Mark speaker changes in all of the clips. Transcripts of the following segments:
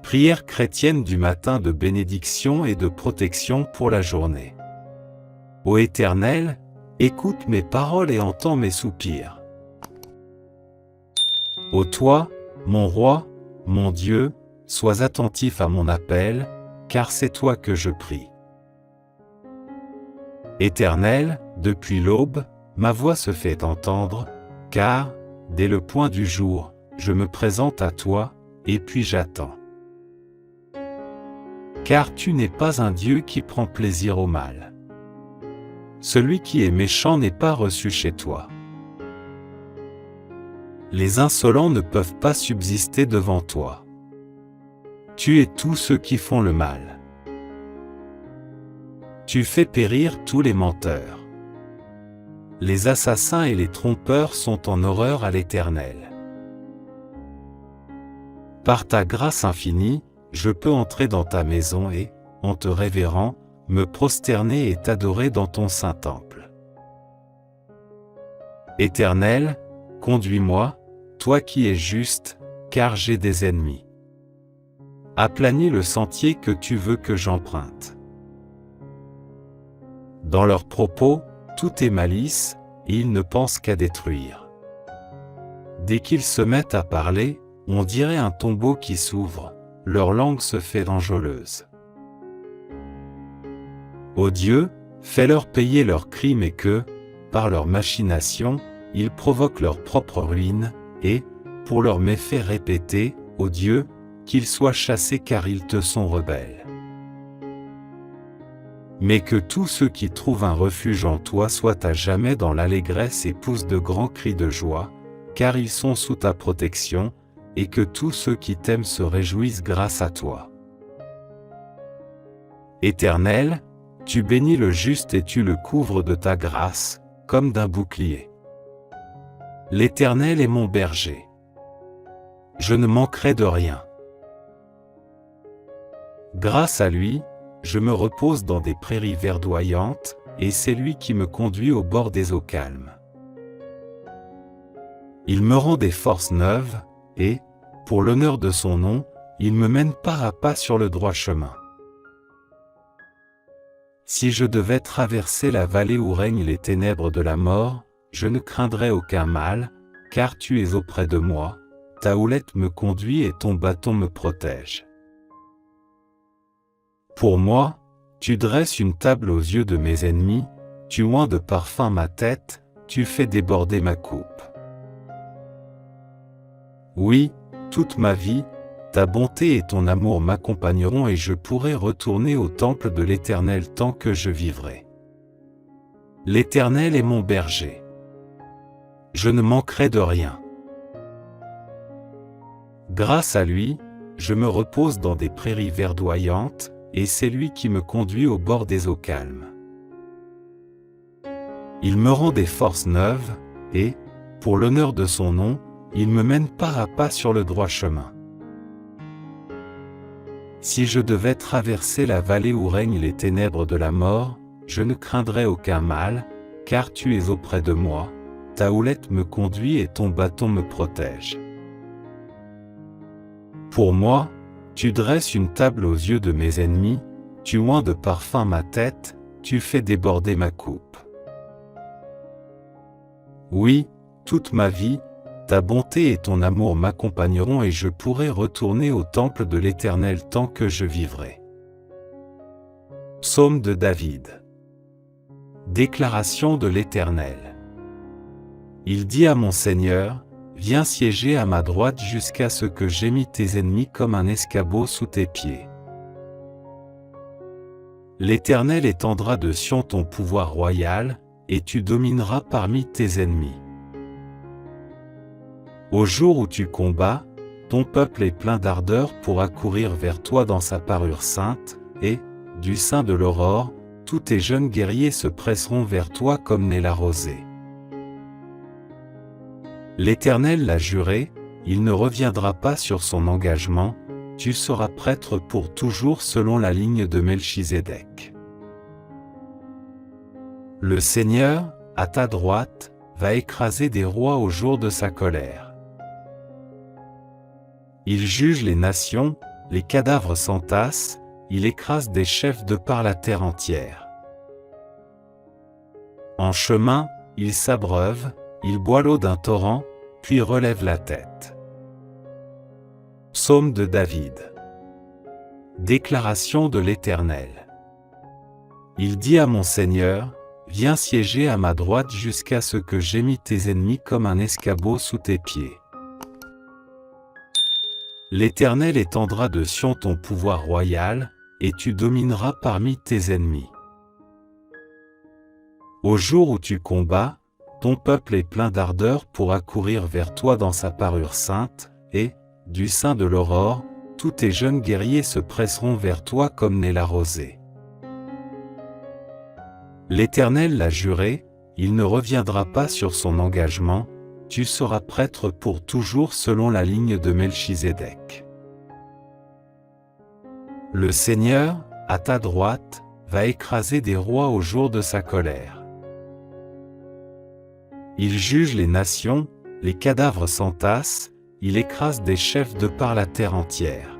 Speaker 1: Prière chrétienne du matin de bénédiction et de protection pour la journée. Ô Éternel, écoute mes paroles et entends mes soupirs. Ô toi, mon roi, mon Dieu, sois attentif à mon appel, car c'est toi que je prie. Éternel, depuis l'aube, ma voix se fait entendre, car, dès le point du jour, je me présente à toi, et puis j'attends. Car tu n'es pas un Dieu qui prend plaisir au mal. Celui qui est méchant n'est pas reçu chez toi. Les insolents ne peuvent pas subsister devant toi. Tu es tous ceux qui font le mal. Tu fais périr tous les menteurs. Les assassins et les trompeurs sont en horreur à l'Éternel. Par ta grâce infinie, je peux entrer dans ta maison et, en te révérant, me prosterner et t'adorer dans ton saint temple. Éternel, conduis-moi, toi qui es juste, car j'ai des ennemis. Aplanis le sentier que tu veux que j'emprunte. Dans leurs propos, tout est malice, et ils ne pensent qu'à détruire. Dès qu'ils se mettent à parler, on dirait un tombeau qui s'ouvre, leur langue se fait enjôleuse. Ô Dieu, fais-leur payer leurs crimes et que, par leurs machinations, ils provoquent leur propre ruine, et, pour leurs méfaits répétés, ô Dieu, qu'ils soient chassés car ils te sont rebelles. Mais que tous ceux qui trouvent un refuge en toi soient à jamais dans l'allégresse et poussent de grands cris de joie, car ils sont sous ta protection, et que tous ceux qui t'aiment se réjouissent grâce à toi. Éternel, tu bénis le juste et tu le couvres de ta grâce, comme d'un bouclier. L'Éternel est mon berger. Je ne manquerai de rien. Grâce à lui, je me repose dans des prairies verdoyantes, et c'est lui qui me conduit au bord des eaux calmes. Il me rend des forces neuves, et, pour l'honneur de son nom, il me mène pas à pas sur le droit chemin. Si je devais traverser la vallée où règnent les ténèbres de la mort, je ne craindrais aucun mal, car tu es auprès de moi, ta houlette me conduit et ton bâton me protège. Pour moi, tu dresses une table aux yeux de mes ennemis, tu oins de parfum ma tête, tu fais déborder ma coupe. Oui, toute ma vie, ta bonté et ton amour m'accompagneront et je pourrai retourner au temple de l'Éternel tant que je vivrai. L'Éternel est mon berger. Je ne manquerai de rien. Grâce à lui, je me repose dans des prairies verdoyantes, et c'est lui qui me conduit au bord des eaux calmes. Il me rend des forces neuves, et, pour l'honneur de son nom, il me mène pas à pas sur le droit chemin. Si je devais traverser la vallée où règnent les ténèbres de la mort, je ne craindrais aucun mal, car tu es auprès de moi, ta houlette me conduit et ton bâton me protège. Pour moi, tu dresses une table aux yeux de mes ennemis, tu oins de parfum ma tête, tu fais déborder ma coupe. Oui, toute ma vie, ta bonté et ton amour m'accompagneront et je pourrai retourner au temple de l'Éternel tant que je vivrai. Psaume de David. Déclaration de l'Éternel. Il dit à mon Seigneur, viens siéger à ma droite jusqu'à ce que j'aie mis tes ennemis comme un escabeau sous tes pieds. L'Éternel étendra de Sion ton pouvoir royal, et tu domineras parmi tes ennemis. Au jour où tu combats, ton peuple est plein d'ardeur pour accourir vers toi dans sa parure sainte, et, du sein de l'aurore, tous tes jeunes guerriers se presseront vers toi comme naît la rosée. L'Éternel l'a juré, il ne reviendra pas sur son engagement, tu seras prêtre pour toujours selon la ligne de Melchizedek. Le Seigneur, à ta droite, va écraser des rois au jour de sa colère. Il juge les nations, les cadavres s'entassent, il écrase des chefs de par la terre entière. En chemin, il s'abreuve, il boit l'eau d'un torrent, puis relève la tête. Psaume de David. Déclaration de l'Éternel. Il dit à mon Seigneur, viens siéger à ma droite jusqu'à ce que j'aie mis tes ennemis comme un escabeau sous tes pieds. L'Éternel étendra de Sion ton pouvoir royal, et tu domineras parmi tes ennemis. Au jour où tu combats, ton peuple est plein d'ardeur pour accourir vers toi dans sa parure sainte, et, du sein de l'aurore, tous tes jeunes guerriers se presseront vers toi comme naît la rosée. L'Éternel l'a juré, il ne reviendra pas sur son engagement, tu seras prêtre pour toujours selon la ligne de Melchizedek. Le Seigneur, à ta droite, va écraser des rois au jour de sa colère. Il juge les nations, les cadavres s'entassent, il écrase des chefs de par la terre entière.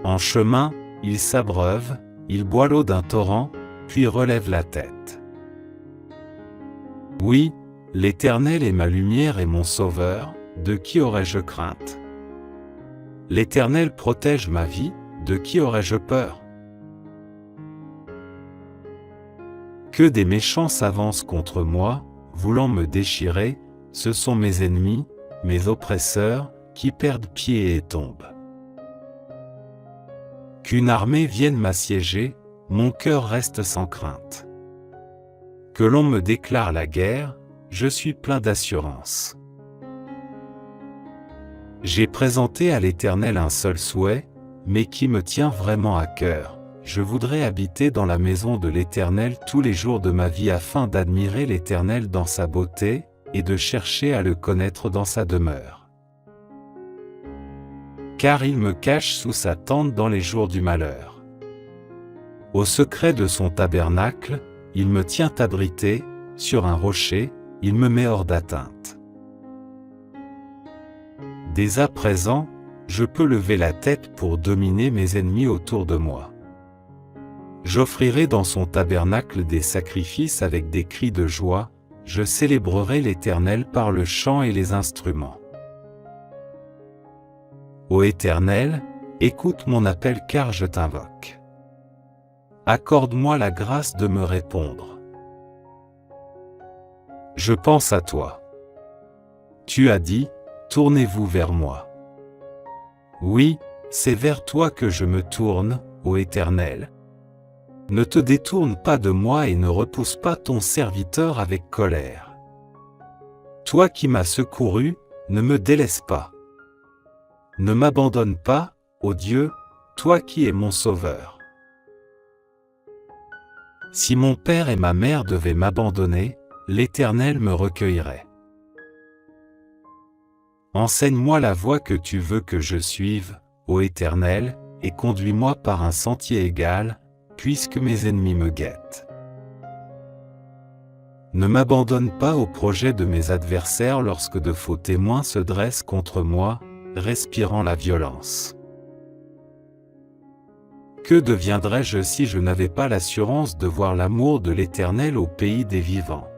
Speaker 1: En chemin, il s'abreuve, il boit l'eau d'un torrent, puis relève la tête. Oui, l'Éternel est ma lumière et mon sauveur, de qui aurais-je crainte? L'Éternel protège ma vie, de qui aurais-je peur? Que des méchants s'avancent contre moi, voulant me déchirer, ce sont mes ennemis, mes oppresseurs, qui perdent pied et tombent. Qu'une armée vienne m'assiéger, mon cœur reste sans crainte. Que l'on me déclare la guerre, je suis plein d'assurance. J'ai présenté à l'Éternel un seul souhait, mais qui me tient vraiment à cœur. Je voudrais habiter dans la maison de l'Éternel tous les jours de ma vie afin d'admirer l'Éternel dans sa beauté, et de chercher à le connaître dans sa demeure. Car il me cache sous sa tente dans les jours du malheur. Au secret de son tabernacle, il me tient abrité, sur un rocher, il me met hors d'atteinte. Dès à présent, je peux lever la tête pour dominer mes ennemis autour de moi. J'offrirai dans son tabernacle des sacrifices avec des cris de joie, je célébrerai l'Éternel par le chant et les instruments. Ô Éternel, écoute mon appel car je t'invoque. Accorde-moi la grâce de me répondre. Je pense à toi. Tu as dit, tournez-vous vers moi. Oui, c'est vers toi que je me tourne, ô Éternel. Ne te détourne pas de moi et ne repousse pas ton serviteur avec colère. Toi qui m'as secouru, ne me délaisse pas. Ne m'abandonne pas, ô Dieu, toi qui es mon sauveur. Si mon père et ma mère devaient m'abandonner, l'Éternel me recueillerait. Enseigne-moi la voie que tu veux que je suive, ô Éternel, et conduis-moi par un sentier égal, puisque mes ennemis me guettent. Ne m'abandonne pas au projet de mes adversaires lorsque de faux témoins se dressent contre moi, respirant la violence. Que deviendrais-je si je n'avais pas l'assurance de voir l'amour de l'Éternel au pays des vivants?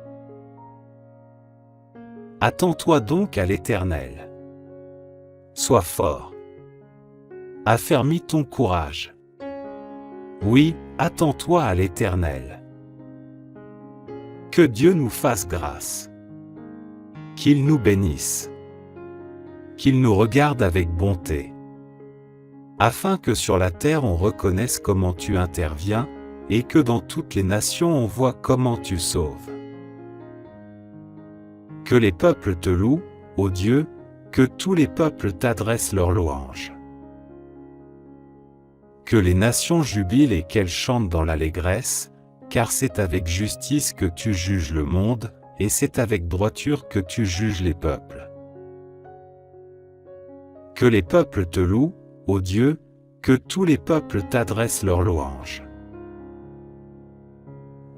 Speaker 1: Attends-toi donc à l'Éternel. Sois fort. Affermis ton courage. Oui, attends-toi à l'Éternel. Que Dieu nous fasse grâce. Qu'il nous bénisse. Qu'il nous regarde avec bonté. Afin que sur la terre on reconnaisse comment tu interviens, et que dans toutes les nations on voit comment tu sauves. Que les peuples te louent, ô Dieu, que tous les peuples t'adressent leurs louanges. Que les nations jubilent et qu'elles chantent dans l'allégresse, car c'est avec justice que tu juges le monde, et c'est avec droiture que tu juges les peuples. Que les peuples te louent, ô Dieu, que tous les peuples t'adressent leurs louanges.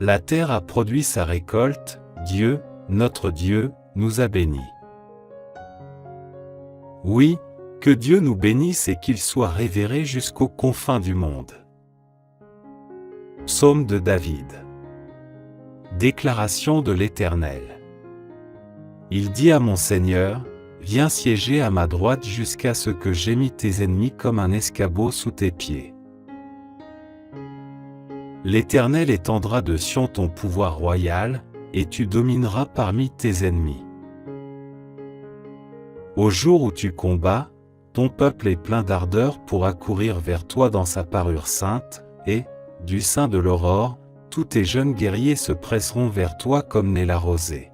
Speaker 1: La terre a produit sa récolte, Dieu, notre Dieu, nous a bénis. Oui, Que Dieu nous bénisse et qu'il soit révéré jusqu'aux confins du monde. Psaume de David. Déclaration de l'Éternel. Il dit à mon Seigneur, viens siéger à ma droite jusqu'à ce que j'aie mis tes ennemis comme un escabeau sous tes pieds. L'Éternel étendra de Sion ton pouvoir royal, et tu domineras parmi tes ennemis. Au jour où tu combats, ton peuple est plein d'ardeur pour accourir vers toi dans sa parure sainte, et, du sein de l'aurore, tous tes jeunes guerriers se presseront vers toi comme naît la rosée.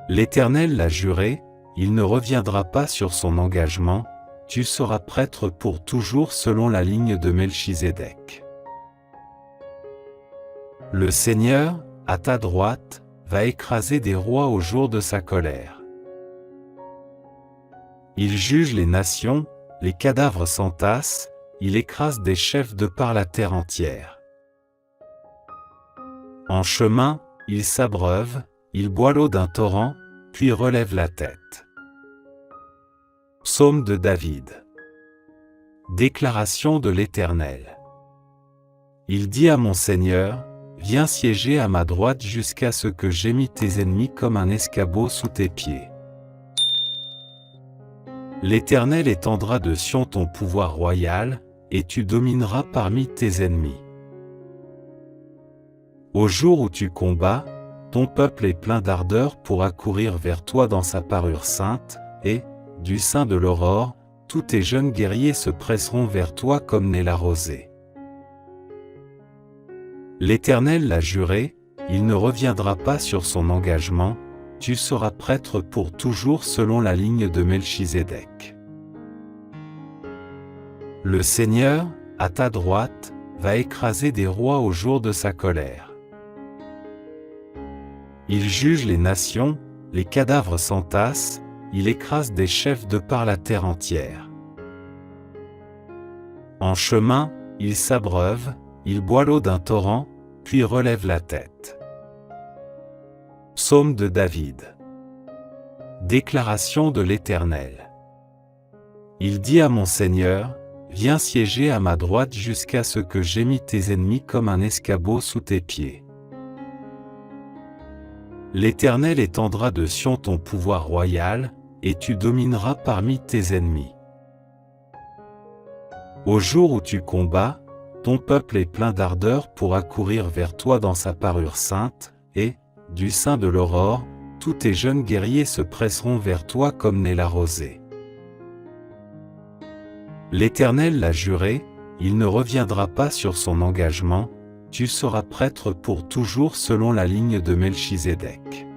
Speaker 1: L'Éternel l'a juré, il ne reviendra pas sur son engagement, tu seras prêtre pour toujours selon la ligne de Melchizedek. Le Seigneur, à ta droite, va écraser des rois au jour de sa colère. Il juge les nations, les cadavres s'entassent, il écrase des chefs de par la terre entière. En chemin, il s'abreuve, il boit l'eau d'un torrent, puis relève la tête. Psaume de David. Déclaration de l'Éternel. Il dit à mon Seigneur, viens siéger à ma droite jusqu'à ce que j'aie mis tes ennemis comme un escabeau sous tes pieds. L'Éternel étendra de Sion ton pouvoir royal, et tu domineras parmi tes ennemis. Au jour où tu combats, ton peuple est plein d'ardeur pour accourir vers toi dans sa parure sainte, et, du sein de l'aurore, tous tes jeunes guerriers se presseront vers toi comme naît la rosée. L'Éternel l'a juré, il ne reviendra pas sur son engagement, tu seras prêtre pour toujours selon la ligne de Melchizedek. Le Seigneur, à ta droite, va écraser des rois au jour de sa colère. Il juge les nations, les cadavres s'entassent, il écrase des chefs de par la terre entière. En chemin, il s'abreuve, il boit l'eau d'un torrent, puis relève la tête. Psaume de David. Déclaration de l'Éternel. Il dit à mon Seigneur, viens siéger à ma droite jusqu'à ce que j'aie mis tes ennemis comme un escabeau sous tes pieds. L'Éternel étendra de Sion ton pouvoir royal, et tu domineras parmi tes ennemis. Au jour où tu combats, ton peuple est plein d'ardeur pour accourir vers toi dans sa parure sainte, et, du sein de l'aurore, tous tes jeunes guerriers se presseront vers toi comme naît la rosée. L'Éternel l'a juré, il ne reviendra pas sur son engagement, tu seras prêtre pour toujours selon la ligne de Melchizedek.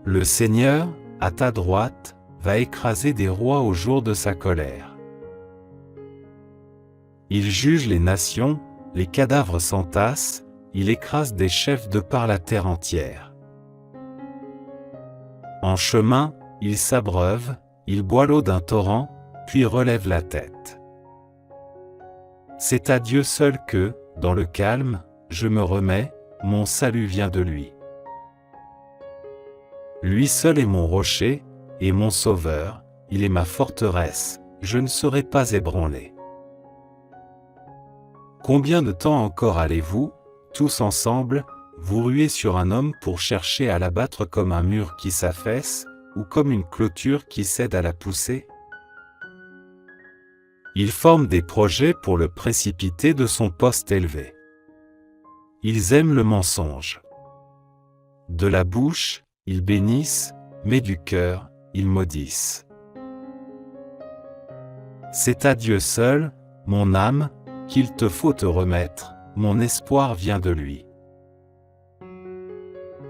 Speaker 1: Le Seigneur, à ta droite, va écraser des rois au jour de sa colère. Il juge les nations, les cadavres s'entassent, il écrase des chefs de par la terre entière. En chemin, il s'abreuve, il boit l'eau d'un torrent, puis relève la tête. C'est à Dieu seul que, dans le calme, je me remets, mon salut vient de lui. Lui seul est mon rocher, et mon sauveur, il est ma forteresse, je ne serai pas ébranlé. Combien de temps encore allez-vous, tous ensemble, vous ruer sur un homme pour chercher à l'abattre comme un mur qui s'affaisse, ou comme une clôture qui cède à la poussée? Ils forment des projets pour le précipiter de son poste élevé. Ils aiment le mensonge. De la bouche, ils bénissent, mais du cœur, ils maudissent. C'est à Dieu seul, mon âme, qu'il te faut te remettre, mon espoir vient de lui.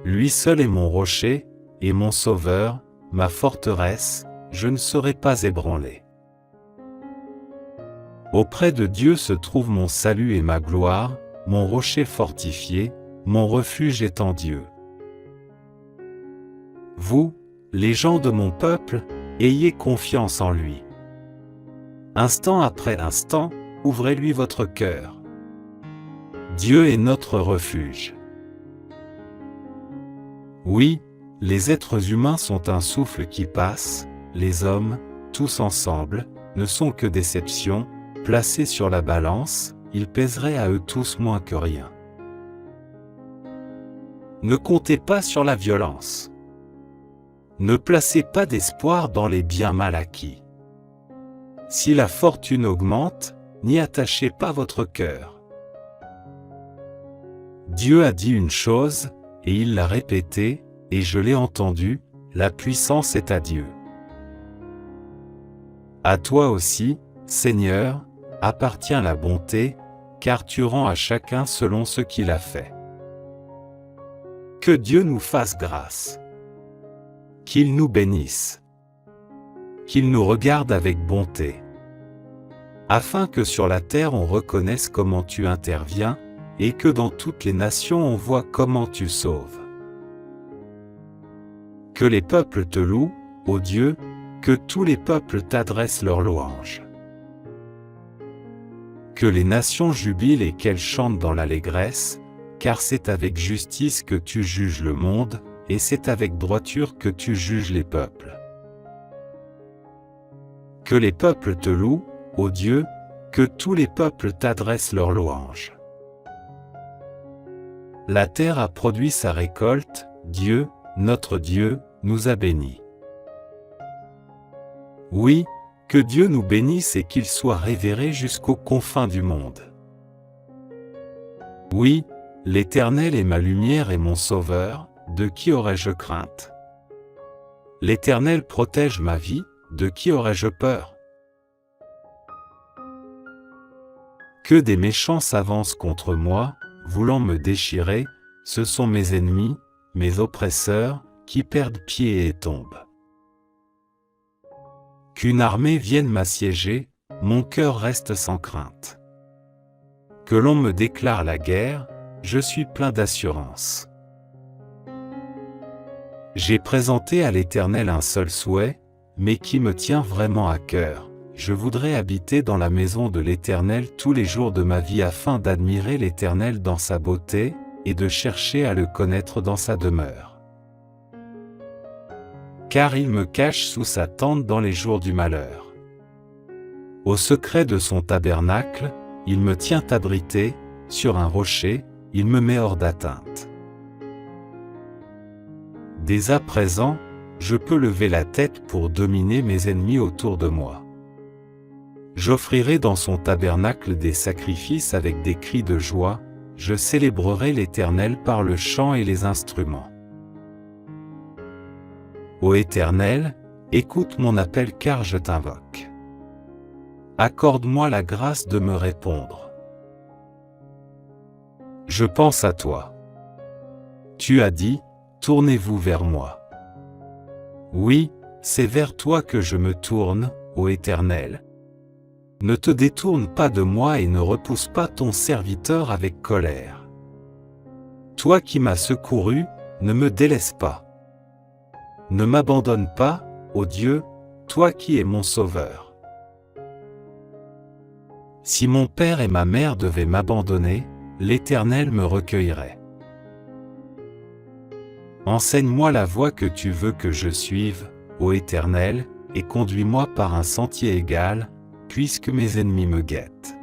Speaker 1: Lui seul est mon rocher, et mon sauveur, ma forteresse, je ne serai pas ébranlé. Auprès de Dieu se trouve mon salut et ma gloire, mon rocher fortifié, mon refuge est en Dieu. Vous, les gens de mon peuple, ayez confiance en lui. Instant après instant, ouvrez-lui votre cœur. Dieu est notre refuge. Oui, Les êtres humains sont un souffle qui passe, les hommes, tous ensemble, ne sont que déceptions, placés sur la balance, ils pèseraient à eux tous moins que rien. Ne comptez pas sur la violence. Ne placez pas d'espoir dans les biens mal acquis. Si la fortune augmente, n'y attachez pas votre cœur. Dieu a dit une chose, et il l'a répétée, et je l'ai entendu, la puissance est à Dieu. À toi aussi, Seigneur, appartient la bonté, car tu rends à chacun selon ce qu'il a fait. Que Dieu nous fasse grâce. Qu'il nous bénisse. Qu'il nous regarde avec bonté. Afin que sur la terre on reconnaisse comment tu interviens, et que dans toutes les nations on voit comment tu sauves. Que les peuples te louent, ô Dieu, que tous les peuples t'adressent leurs louanges. Que les nations jubilent et qu'elles chantent dans l'allégresse, car c'est avec justice que tu juges le monde, et c'est avec droiture que tu juges les peuples. Que les peuples te louent, ô Dieu, que tous les peuples t'adressent leurs louanges. La terre a produit sa récolte, Dieu, notre Dieu, nous a bénis. Oui, que Dieu nous bénisse et qu'il soit révéré jusqu'aux confins du monde. Oui, l'Éternel est ma lumière et mon sauveur, de qui aurais-je crainte? L'Éternel protège ma vie, de qui aurais-je peur? Que des méchants s'avancent contre moi, voulant me déchirer, ce sont mes ennemis, mes oppresseurs, qui perdent pied et tombent. Qu'une armée vienne m'assiéger, mon cœur reste sans crainte. Que l'on me déclare la guerre, je suis plein d'assurance. J'ai présenté à l'Éternel un seul souhait, mais qui me tient vraiment à cœur. Je voudrais habiter dans la maison de l'Éternel tous les jours de ma vie afin d'admirer l'Éternel dans sa beauté, et de chercher à le connaître dans sa demeure. Car il me cache sous sa tente dans les jours du malheur. Au secret de son tabernacle, il me tient abrité, sur un rocher, il me met hors d'atteinte. Dès à présent, je peux lever la tête pour dominer mes ennemis autour de moi. J'offrirai dans son tabernacle des sacrifices avec des cris de joie, je célébrerai l'Éternel par le chant et les instruments. Ô Éternel, écoute mon appel car je t'invoque. Accorde-moi la grâce de me répondre. Je pense à toi. Tu as dit, tournez-vous vers moi. Oui, c'est vers toi que je me tourne, ô Éternel. Ne te détourne pas de moi et ne repousse pas ton serviteur avec colère. Toi qui m'as secouru, ne me délaisse pas. Ne m'abandonne pas, ô Dieu, toi qui es mon sauveur. Si mon père et ma mère devaient m'abandonner, l'Éternel me recueillerait. Enseigne-moi la voie que tu veux que je suive, ô Éternel, et conduis-moi par un sentier égal, puisque mes ennemis me guettent.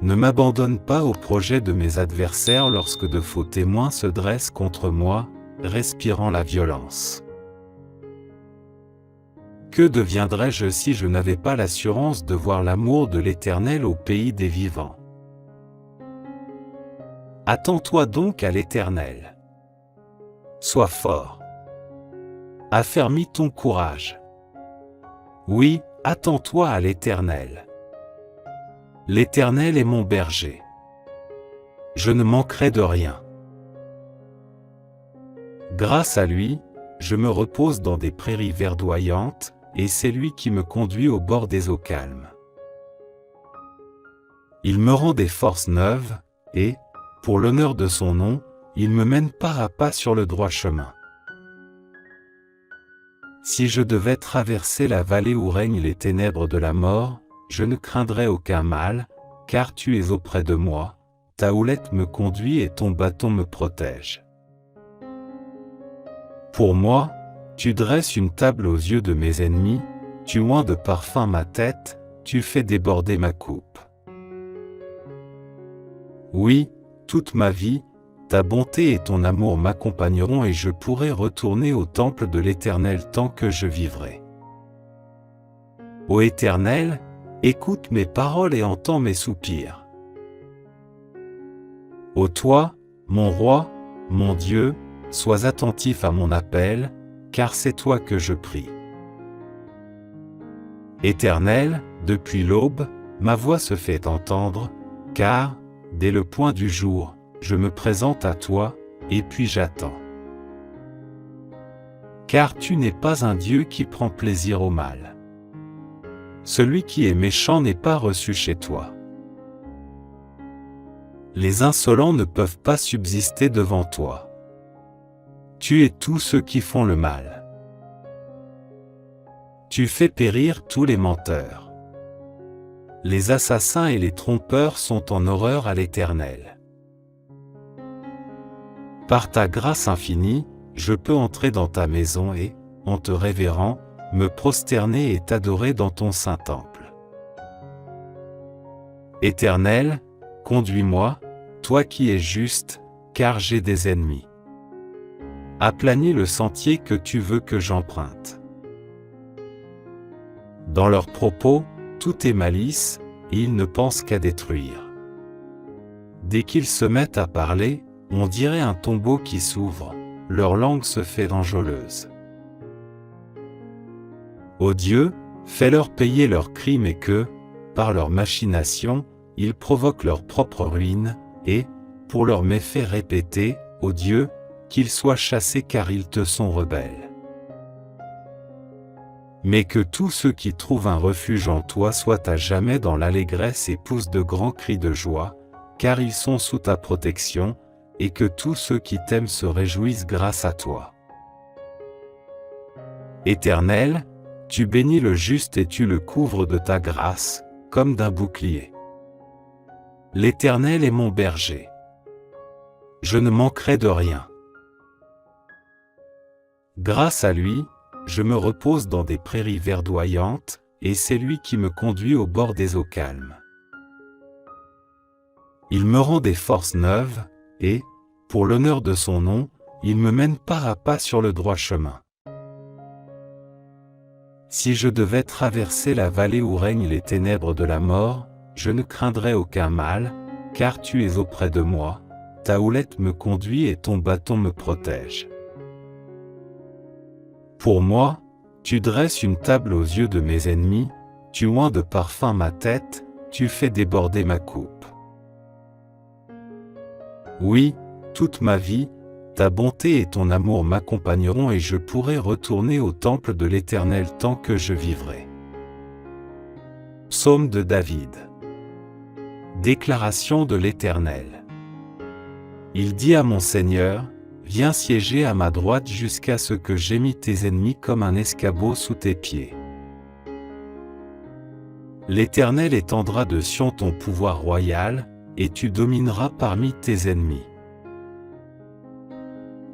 Speaker 1: Ne m'abandonne pas au projet de mes adversaires lorsque de faux témoins se dressent contre moi, respirant la violence. Que deviendrais-je si je n'avais pas l'assurance de voir l'amour de l'Éternel au pays des vivants? Attends-toi donc à l'Éternel. Sois fort. Affermis ton courage. Oui, attends-toi à l'Éternel. L'Éternel est mon berger. Je ne manquerai de rien. Grâce à lui, je me repose dans des prairies verdoyantes, et c'est lui qui me conduit au bord des eaux calmes. Il me rend des forces neuves, et, pour l'honneur de son nom, il me mène pas à pas sur le droit chemin. Si je devais traverser la vallée où règnent les ténèbres de la mort, je ne craindrais aucun mal, car tu es auprès de moi, ta houlette me conduit et ton bâton me protège. Pour moi, tu dresses une table aux yeux de mes ennemis, tu oins de parfum ma tête, tu fais déborder ma coupe. Oui, toute ma vie, ta bonté et ton amour m'accompagneront et je pourrai retourner au temple de l'Éternel tant que je vivrai. Ô Éternel, écoute mes paroles et entends mes soupirs. Ô toi, mon roi, mon Dieu, sois attentif à mon appel, car c'est toi que je prie. Éternel, depuis l'aube, ma voix se fait entendre, car, dès le point du jour, je me présente à toi, et puis j'attends. Car tu n'es pas un Dieu qui prend plaisir au mal. Celui qui est méchant n'est pas reçu chez toi. Les insolents ne peuvent pas subsister devant toi. Tu es tous ceux qui font le mal. Tu fais périr tous les menteurs. Les assassins et les trompeurs sont en horreur à l'Éternel. Par ta grâce infinie, je peux entrer dans ta maison et, en te révérant, me prosterner et t'adorer dans ton saint temple. Éternel, conduis-moi, toi qui es juste, car j'ai des ennemis. Aplanis le sentier que tu veux que j'emprunte. Dans leurs propos, tout est malice, et ils ne pensent qu'à détruire. Dès qu'ils se mettent à parler, on dirait un tombeau qui s'ouvre, leur langue se fait enjôleuse. Ô Dieu, fais-leur payer leurs crimes et que, par leurs machinations, ils provoquent leur propre ruine, et, pour leurs méfaits répétés, ô Dieu, qu'ils soient chassés car ils te sont rebelles. Mais que tous ceux qui trouvent un refuge en toi soient à jamais dans l'allégresse et poussent de grands cris de joie, car ils sont sous ta protection, et que tous ceux qui t'aiment se réjouissent grâce à toi. Éternel, tu bénis le juste et tu le couvres de ta grâce, comme d'un bouclier. L'Éternel est mon berger. Je ne manquerai de rien. Grâce à lui, je me repose dans des prairies verdoyantes, et c'est lui qui me conduit au bord des eaux calmes. Il me rend des forces neuves, et, pour l'honneur de son nom, il me mène pas à pas sur le droit chemin. Si je devais traverser la vallée où règnent les ténèbres de la mort, je ne craindrais aucun mal, car tu es auprès de moi, ta houlette me conduit et ton bâton me protège. Pour moi, tu dresses une table aux yeux de mes ennemis, tu oins de parfum ma tête, tu fais déborder ma coupe. Oui, toute ma vie, ta bonté et ton amour m'accompagneront et je pourrai retourner au temple de l'Éternel tant que je vivrai. Psaume de David. Déclaration de l'Éternel. Il dit à mon Seigneur, viens siéger à ma droite jusqu'à ce que j'aie mis tes ennemis comme un escabeau sous tes pieds. L'Éternel étendra de Sion ton pouvoir royal, et tu domineras parmi tes ennemis.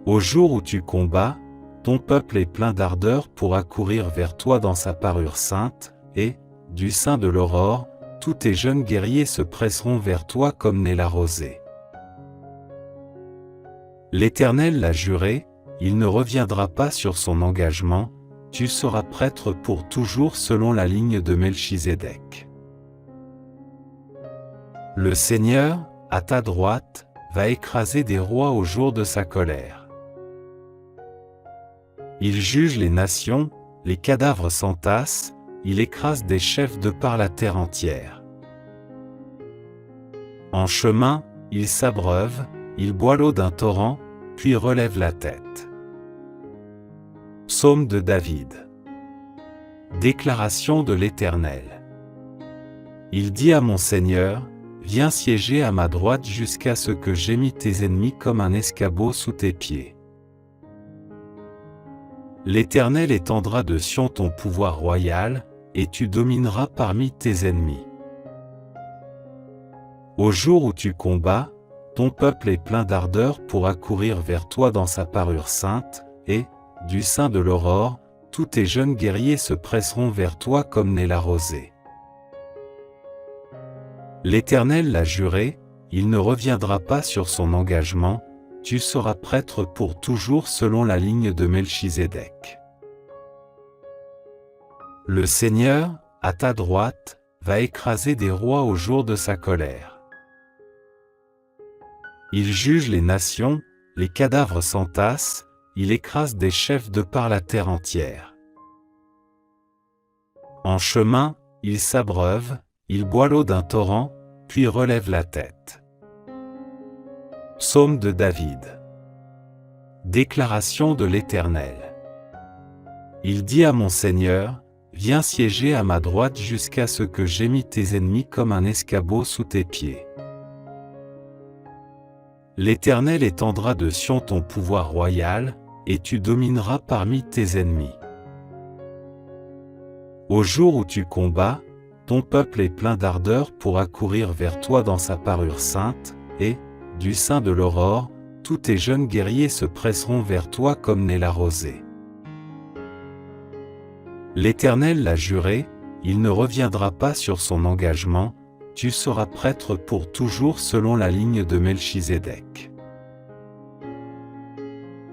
Speaker 1: Au jour où tu combats, ton peuple est plein d'ardeur pour accourir vers toi dans sa parure sainte, et, du sein de l'aurore, tous tes jeunes guerriers se presseront vers toi comme naît la rosée. L'Éternel l'a juré, il ne reviendra pas sur son engagement, tu seras prêtre pour toujours selon la ligne de Melchizedek. Le Seigneur, à ta droite, va écraser des rois au jour de sa colère. Il juge les nations, les cadavres s'entassent, il écrase des chefs de par la terre entière. En chemin, il s'abreuve, il boit l'eau d'un torrent, puis relève la tête. Psaume de David. Déclaration de l'Éternel. Il dit à mon Seigneur, viens siéger à ma droite jusqu'à ce que j'aie mis tes ennemis comme un escabeau sous tes pieds. L'Éternel étendra de Sion ton pouvoir royal, et tu domineras parmi tes ennemis. Au jour où tu combats, ton peuple est plein d'ardeur pour accourir vers toi dans sa parure sainte, et, du sein de l'aurore, tous tes jeunes guerriers se presseront vers toi comme naît la rosée. L'Éternel l'a juré, il ne reviendra pas sur son engagement, tu seras prêtre pour toujours selon la ligne de Melchizedek. Le Seigneur, à ta droite, va écraser des rois au jour de sa colère. Il juge les nations, les cadavres s'entassent, il écrase des chefs de par la terre entière. En chemin, il s'abreuve, il boit l'eau d'un torrent, puis relève la tête. Psaume de David. Déclaration de l'Éternel. Il dit à mon Seigneur, viens siéger à ma droite jusqu'à ce que j'aie mis tes ennemis comme un escabeau sous tes pieds. L'Éternel étendra de Sion ton pouvoir royal, et tu domineras parmi tes ennemis. Au jour où tu combats, ton peuple est plein d'ardeur pour accourir vers toi dans sa parure sainte, et, du sein de l'aurore, tous tes jeunes guerriers se presseront vers toi comme naît la rosée. L'Éternel l'a juré, il ne reviendra pas sur son engagement, tu seras prêtre pour toujours selon la ligne de Melchizedek.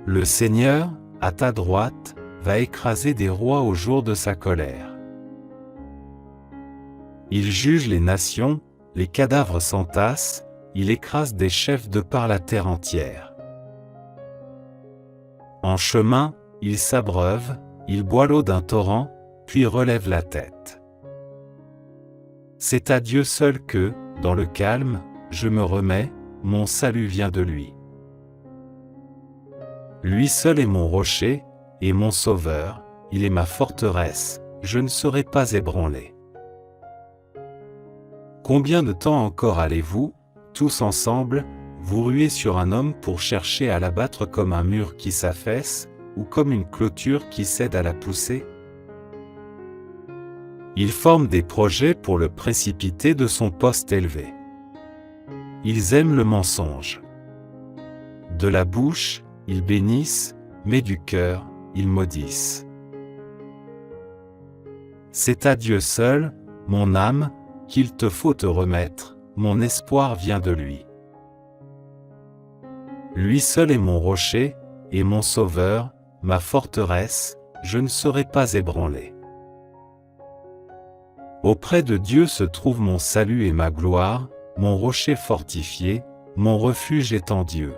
Speaker 1: Le Seigneur, à ta droite, va écraser des rois au jour de sa colère. Il juge les nations, les cadavres s'entassent, il écrase des chefs de par la terre entière. En chemin, il s'abreuve, il boit l'eau d'un torrent, puis relève la tête. C'est à Dieu seul que, dans le calme, je me remets, mon salut vient de lui. Lui seul est mon rocher, et mon sauveur, il est ma forteresse, je ne serai pas ébranlé. Combien de temps encore allez-vous, tous ensemble, vous ruer sur un homme pour chercher à l'abattre comme un mur qui s'affaisse, ou comme une clôture qui cède à la poussée? Ils forment des projets pour le précipiter de son poste élevé. Ils aiment le mensonge. De la bouche, ils bénissent, mais du cœur, ils maudissent. C'est à Dieu seul, mon âme, qu'il te faut te remettre, mon espoir vient de lui. Lui seul est mon rocher, et mon sauveur, ma forteresse, je ne serai pas ébranlé. Auprès de Dieu se trouve mon salut et ma gloire, mon rocher fortifié, mon refuge est en Dieu.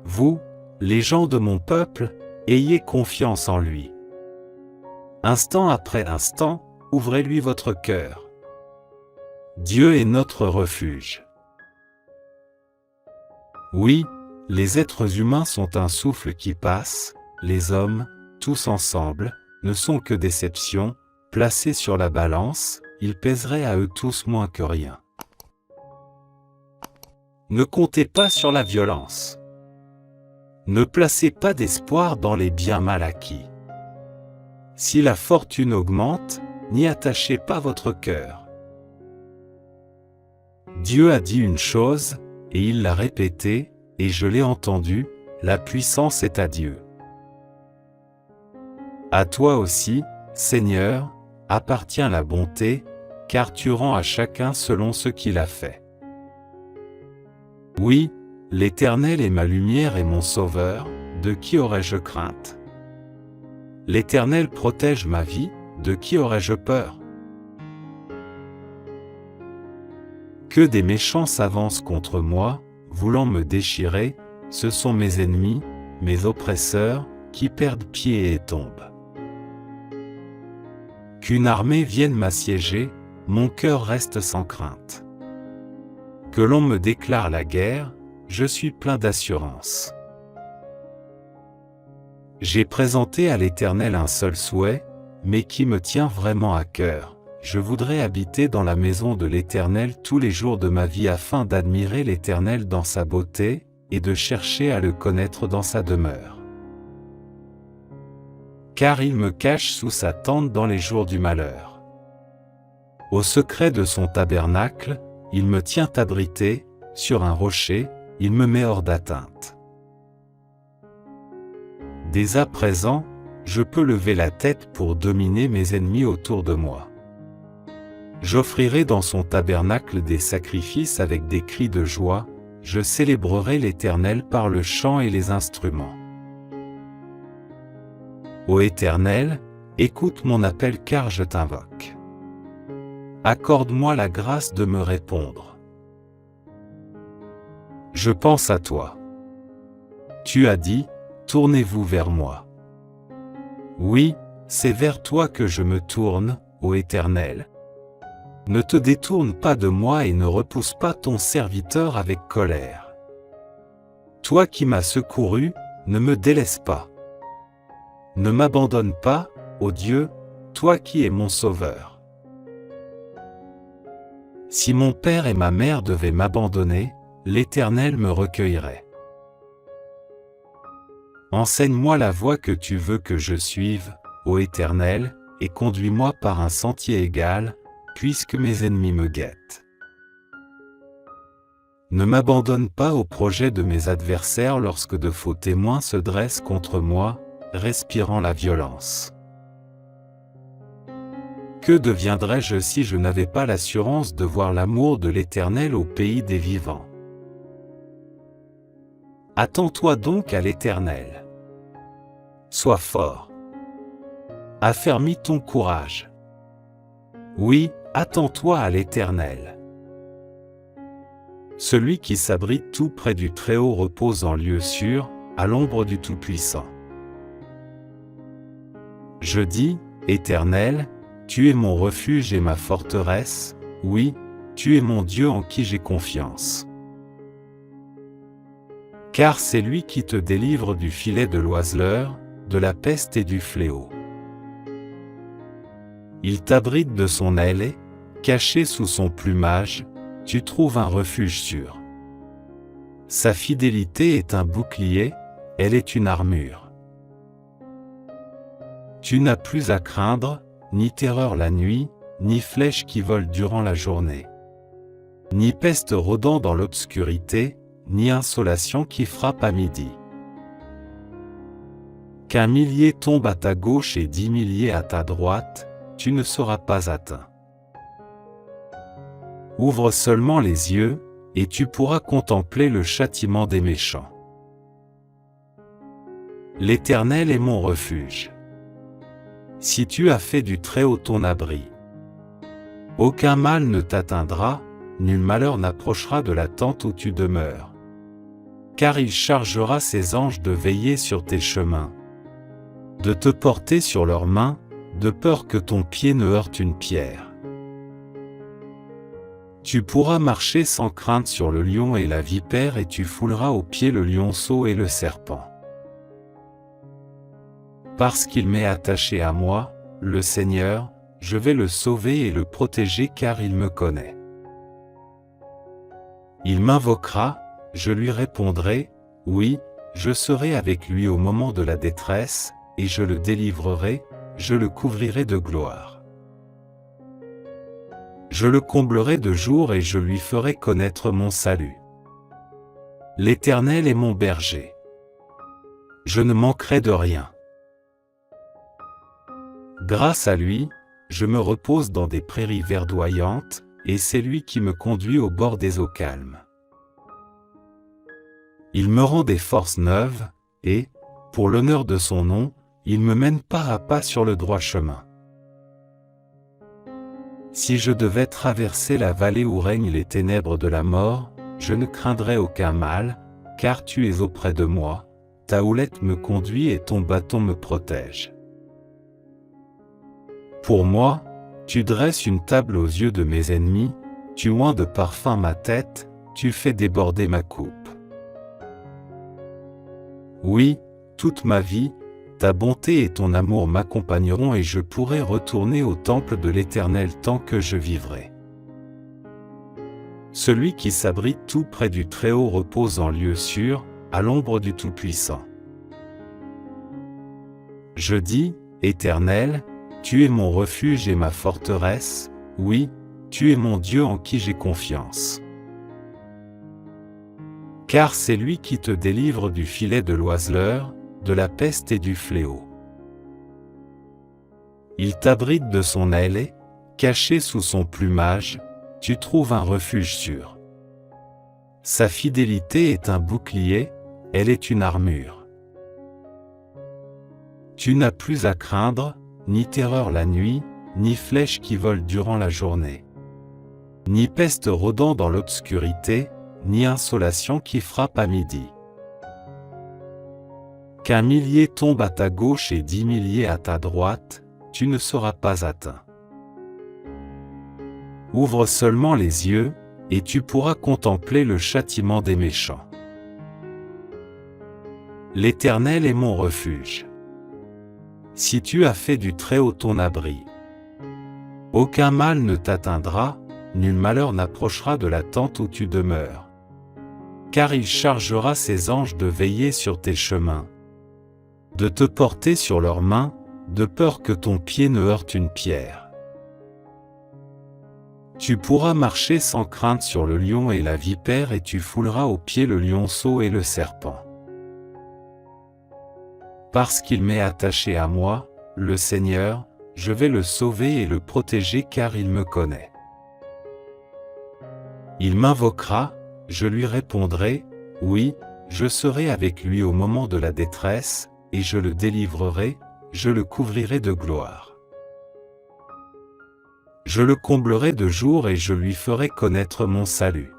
Speaker 1: Vous, les gens de mon peuple, ayez confiance en lui. Instant après instant, ouvrez-lui votre cœur. Dieu est notre refuge. Oui, les êtres humains sont un souffle qui passe, les hommes, tous ensemble, ne sont que déceptions, placés sur la balance, ils pèseraient à eux tous moins que rien. Ne comptez pas sur la violence. Ne placez pas d'espoir dans les biens mal acquis. Si la fortune augmente, n'y attachez pas votre cœur. Dieu a dit une chose, et il l'a répétée, et je l'ai entendu, la puissance est à Dieu. À toi aussi, Seigneur, appartient la bonté, car tu rends à chacun selon ce qu'il a fait. Oui, l'Éternel est ma lumière et mon sauveur, de qui aurais-je crainte? L'Éternel protège ma vie, de qui aurais-je peur? Que des méchants s'avancent contre moi, voulant me déchirer, ce sont mes ennemis, mes oppresseurs, qui perdent pied et tombent. Qu'une armée vienne m'assiéger, mon cœur reste sans crainte. Que l'on me déclare la guerre, je suis plein d'assurance. J'ai présenté à l'Éternel un seul souhait, mais qui me tient vraiment à cœur. Je voudrais habiter dans la maison de l'Éternel tous les jours de ma vie afin d'admirer l'Éternel dans sa beauté, et de chercher à le connaître dans sa demeure. Car il me cache sous sa tente dans les jours du malheur. Au secret de son tabernacle, il me tient abrité, sur un rocher, il me met hors d'atteinte. Dès à présent, je peux lever la tête pour dominer mes ennemis autour de moi. J'offrirai dans son tabernacle des sacrifices avec des cris de joie, je célébrerai l'Éternel par le chant et les instruments. Ô Éternel, écoute mon appel car je t'invoque. Accorde-moi la grâce de me répondre. Je pense à toi. Tu as dit, tournez-vous vers moi. Oui, c'est vers toi que je me tourne, ô Éternel. Ne te détourne pas de moi et ne repousse pas ton serviteur avec colère. Toi qui m'as secouru, ne me délaisse pas. Ne m'abandonne pas, ô Dieu, toi qui es mon sauveur. Si mon père et ma mère devaient m'abandonner, l'Éternel me recueillerait. Enseigne-moi la voie que tu veux que je suive, ô Éternel, et conduis-moi par un sentier égal, puisque mes ennemis me guettent. Ne m'abandonne pas au projet de mes adversaires lorsque de faux témoins se dressent contre moi, respirant la violence. Que deviendrais-je si je n'avais pas l'assurance de voir l'amour de l'Éternel au pays des vivants? Attends-toi donc à l'Éternel. Sois fort. Affermis ton courage. Oui, attends-toi à l'Éternel. Celui qui s'abrite tout près du Très-Haut repose en lieu sûr, à l'ombre du Tout-Puissant. Je dis, Éternel, tu es mon refuge et ma forteresse, oui, tu es mon Dieu en qui j'ai confiance. Car c'est lui qui te délivre du filet de l'oiseleur, de la peste et du fléau. Il t'abrite de son aile et, caché sous son plumage, tu trouves un refuge sûr. Sa fidélité est un bouclier, elle est une armure. Tu n'as plus à craindre, ni terreur la nuit, ni flèche qui vole durant la journée. Ni peste rôdant dans l'obscurité, ni insolation qui frappe à midi. Qu'un millier tombe à ta gauche et 10 milliers à ta droite, tu ne seras pas atteint. Ouvre seulement les yeux, et tu pourras contempler le châtiment des méchants. L'Éternel est mon refuge. Si tu as fait du Très-Haut ton abri, aucun mal ne t'atteindra, nul malheur n'approchera de la tente où tu demeures. Car il chargera ses anges de veiller sur tes chemins, de te porter sur leurs mains, de peur que ton pied ne heurte une pierre. Tu pourras marcher sans crainte sur le lion et la vipère et tu fouleras aux pieds le lionceau et le serpent. Parce qu'il m'est attaché à moi, le Seigneur, je vais le sauver et le protéger car il me connaît. Il m'invoquera, je lui répondrai, oui, je serai avec lui au moment de la détresse, et je le délivrerai, je le couvrirai de gloire. Je le comblerai de jour et je lui ferai connaître mon salut. L'Éternel est mon berger. Je ne manquerai de rien. Grâce à lui, je me repose dans des prairies verdoyantes, et c'est lui qui me conduit au bord des eaux calmes. Il me rend des forces neuves, et, pour l'honneur de son nom, il me mène pas à pas sur le droit chemin. Si je devais traverser la vallée où règnent les ténèbres de la mort, je ne craindrais aucun mal, car tu es auprès de moi, ta houlette me conduit et ton bâton me protège. Pour moi, tu dresses une table aux yeux de mes ennemis, tu oins de parfum ma tête, tu fais déborder ma coupe. Oui, toute ma vie, ta bonté et ton amour m'accompagneront et je pourrai retourner au temple de l'Éternel tant que je vivrai. Celui qui s'abrite tout près du Très-Haut repose en lieu sûr, à l'ombre du Tout-Puissant. Je dis, Éternel, tu es mon refuge et ma forteresse, oui, tu es mon Dieu en qui j'ai confiance. Car c'est lui qui te délivre du filet de l'oiseleur, de la peste et du fléau. Il t'abrite de son aile et, caché sous son plumage, tu trouves un refuge sûr. Sa fidélité est un bouclier, elle est une armure. Tu n'as plus à craindre, ni terreur la nuit, ni flèche qui vole durant la journée. Ni peste rôdant dans l'obscurité, ni insolation qui frappe à midi. Qu'un millier tombe à ta gauche et 10 milliers à ta droite, tu ne seras pas atteint. Ouvre seulement les yeux, et tu pourras contempler le châtiment des méchants. L'Éternel est mon refuge. Si tu as fait du Très-Haut ton abri, aucun mal ne t'atteindra, nul malheur n'approchera de la tente où tu demeures. Car il chargera ses anges de veiller sur tes chemins, de te porter sur leurs mains, de peur que ton pied ne heurte une pierre. Tu pourras marcher sans crainte sur le lion et la vipère et tu fouleras aux pieds le lionceau et le serpent. Parce qu'il m'est attaché à moi, le Seigneur, je vais le sauver et le protéger car il me connaît. Il m'invoquera, je lui répondrai, oui, je serai avec lui au moment de la détresse, et je le délivrerai, je le couvrirai de gloire. Je le comblerai de jour et je lui ferai connaître mon salut.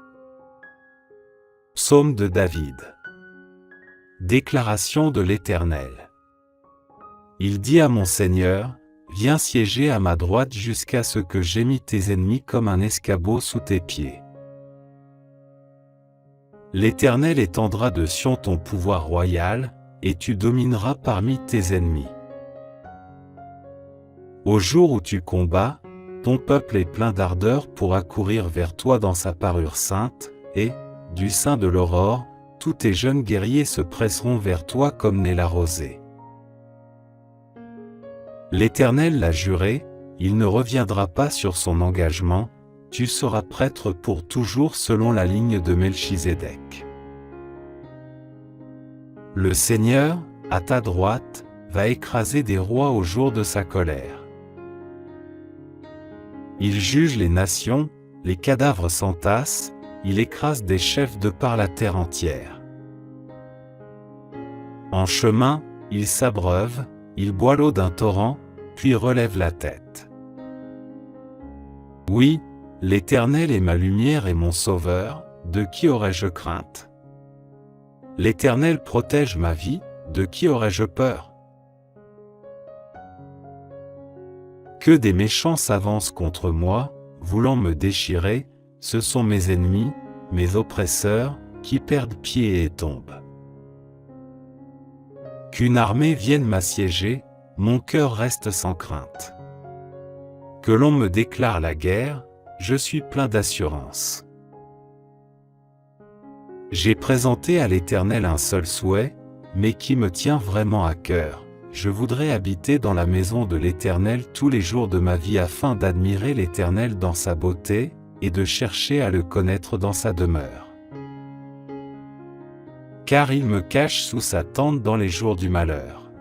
Speaker 1: Psaume de David. Déclaration de l'Éternel. Il dit à mon Seigneur, viens siéger à ma droite jusqu'à ce que j'aie mis tes ennemis comme un escabeau sous tes pieds. L'Éternel étendra de Sion ton pouvoir royal, et tu domineras parmi tes ennemis. Au jour où tu combats, ton peuple est plein d'ardeur pour accourir vers toi dans sa parure sainte, et, du sein de l'aurore, tous tes jeunes guerriers se presseront vers toi comme naît la rosée. L'Éternel l'a juré, il ne reviendra pas sur son engagement, tu seras prêtre pour toujours selon la ligne de Melchizedek. Le Seigneur, à ta droite, va écraser des rois au jour de sa colère. Il juge les nations, les cadavres s'entassent, il écrase des chefs de par la terre entière. En chemin, il s'abreuve, il boit l'eau d'un torrent, puis relève la tête. Oui, l'Éternel est ma lumière et mon sauveur, de qui aurais-je crainte? L'Éternel protège ma vie, de qui aurais-je peur? Que des méchants s'avancent contre moi, voulant me déchirer, ce sont mes ennemis, mes oppresseurs, qui perdent pied et tombent. Qu'une armée vienne m'assiéger, mon cœur reste sans crainte. Que l'on me déclare la guerre, je suis plein d'assurance. J'ai présenté à l'Éternel un seul souhait, mais qui me tient vraiment à cœur. Je voudrais habiter dans la maison de l'Éternel tous les jours de ma vie afin d'admirer l'Éternel dans sa beauté, et de chercher à le connaître dans sa demeure. Car il me cache sous sa tente dans les jours du malheur.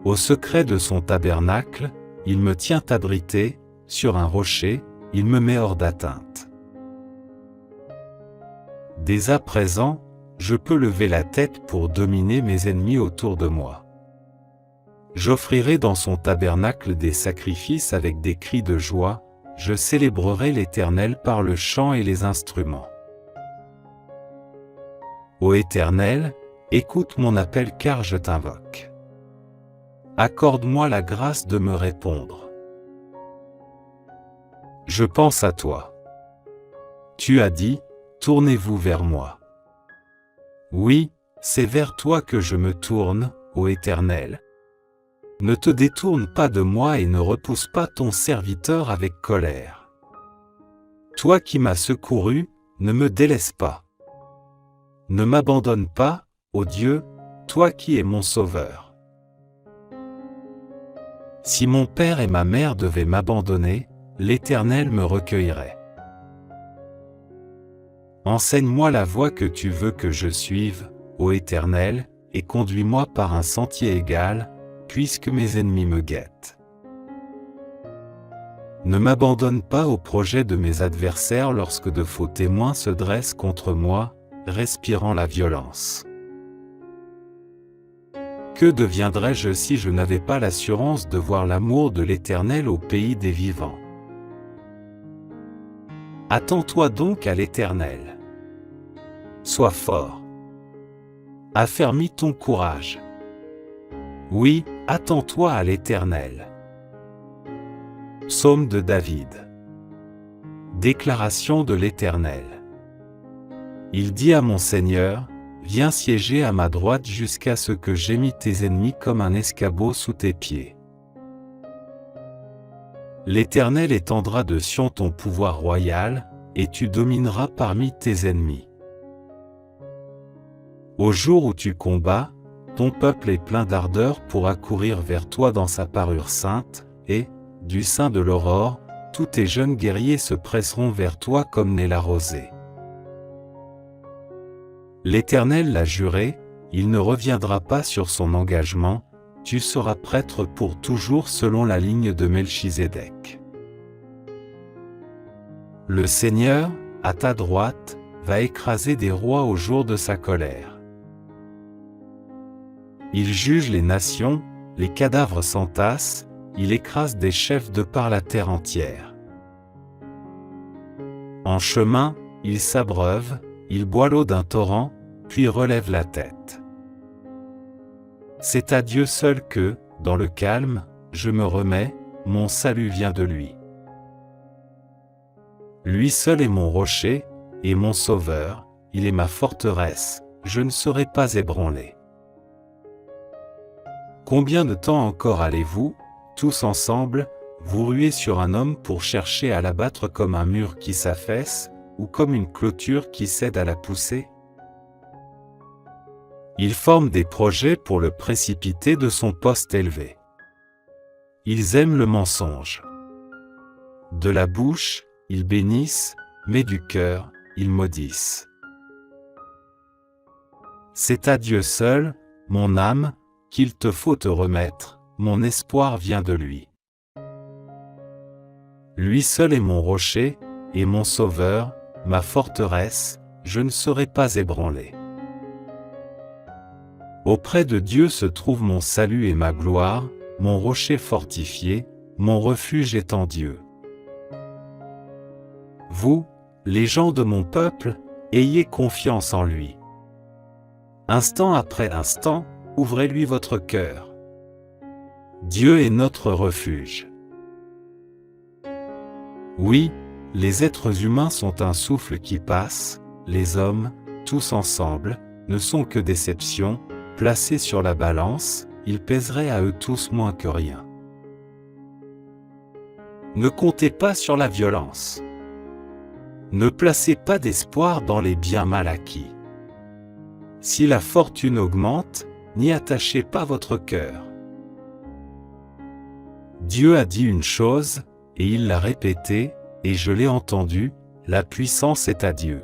Speaker 1: Au secret de son tabernacle, il me tient abrité, sur un rocher, il me met hors d'atteinte. Dès à présent, je peux lever la tête pour dominer mes ennemis autour de moi. J'offrirai dans son tabernacle des sacrifices avec des cris de joie, je célébrerai l'Éternel par le chant et les instruments. Ô Éternel, écoute mon appel car je t'invoque. Accorde-moi la grâce de me répondre. Je pense à toi. Tu as dit, tournez-vous vers moi. Oui, c'est vers toi que je me tourne, ô Éternel. Ne te détourne pas de moi et ne repousse pas ton serviteur avec colère. Toi qui m'as secouru, ne me délaisse pas. Ne m'abandonne pas, ô Dieu, toi qui es mon sauveur. Si mon père et ma mère devaient m'abandonner, l'Éternel me recueillerait. Enseigne-moi la voie que tu veux que je suive, ô Éternel, et conduis-moi par un sentier égal, puisque mes ennemis me guettent. Ne m'abandonne pas au projet de mes adversaires lorsque de faux témoins se dressent contre moi, respirant la violence. Que deviendrais-je si je n'avais pas l'assurance de voir l'amour de l'Éternel au pays des vivants? Attends-toi donc à l'Éternel. Sois fort. Affermis ton courage. Oui, attends-toi à l'Éternel. Psaume de David. Déclaration de l'Éternel. Il dit à mon Seigneur, viens siéger à ma droite jusqu'à ce que j'aie mis tes ennemis comme un escabeau sous tes pieds. L'Éternel étendra de Sion ton pouvoir royal, et tu domineras parmi tes ennemis. Au jour où tu combats, ton peuple est plein d'ardeur pour accourir vers toi dans sa parure sainte, et, du sein de l'aurore, tous tes jeunes guerriers se presseront vers toi comme naît la rosée. L'Éternel l'a juré, il ne reviendra pas sur son engagement, tu seras prêtre pour toujours selon la ligne de Melchizedek. Le Seigneur, à ta droite, va écraser des rois au jour de sa colère. Il juge les nations, les cadavres s'entassent, il écrase des chefs de par la terre entière. En chemin, il s'abreuve, il boit l'eau d'un torrent, puis relève la tête. C'est à Dieu seul que, dans le calme, je me remets, mon salut vient de lui. Lui seul est mon rocher, et mon sauveur, il est ma forteresse, je ne serai pas ébranlé. Combien de temps encore allez-vous, tous ensemble, vous ruer sur un homme pour chercher à l'abattre comme un mur qui s'affaisse, ou comme une clôture qui cède à la poussée? Ils forment des projets pour le précipiter de son poste élevé. Ils aiment le mensonge. De la bouche, ils bénissent, mais du cœur, ils maudissent. C'est à Dieu seul, mon âme, qu'il te faut te remettre, mon espoir vient de lui. Lui seul est mon rocher, et mon sauveur, ma forteresse, je ne serai pas ébranlé. Auprès de Dieu se trouve mon salut et ma gloire, mon rocher fortifié, mon refuge est en Dieu. Vous, les gens de mon peuple, ayez confiance en lui. Instant après instant, ouvrez-lui votre cœur. Dieu est notre refuge. Oui, les êtres humains sont un souffle qui passe, les hommes, tous ensemble, ne sont que déceptions, placés sur la balance, ils pèseraient à eux tous moins que rien. Ne comptez pas sur la violence. Ne placez pas d'espoir dans les biens mal acquis. Si la fortune augmente, n'y attachez pas votre cœur. Dieu a dit une chose, et il l'a répétée, et je l'ai entendu, la puissance est à Dieu.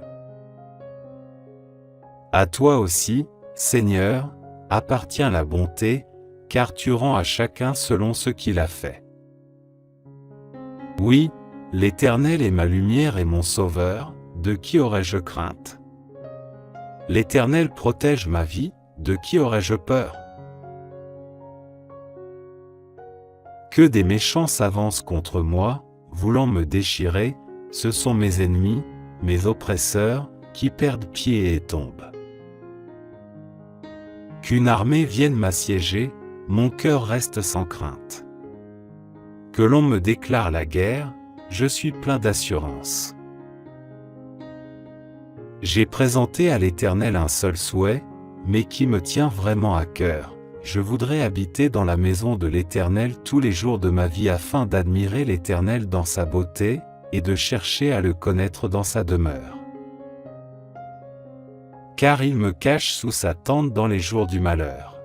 Speaker 1: À toi aussi, Seigneur, appartient la bonté, car tu rends à chacun selon ce qu'il a fait. Oui, l'Éternel est ma lumière et mon sauveur, de qui aurais-je crainte? L'Éternel protège ma vie, de qui aurais-je peur? Que des méchants s'avancent contre moi, voulant me déchirer, ce sont mes ennemis, mes oppresseurs, qui perdent pied et tombent. Qu'une armée vienne m'assiéger, mon cœur reste sans crainte. Que l'on me déclare la guerre, je suis plein d'assurance. J'ai présenté à l'Éternel un seul souhait, mais qui me tient vraiment à cœur. Je voudrais habiter dans la maison de l'Éternel tous les jours de ma vie afin d'admirer l'Éternel dans sa beauté, et de chercher à le connaître dans sa demeure. Car il me cache sous sa tente dans les jours du malheur.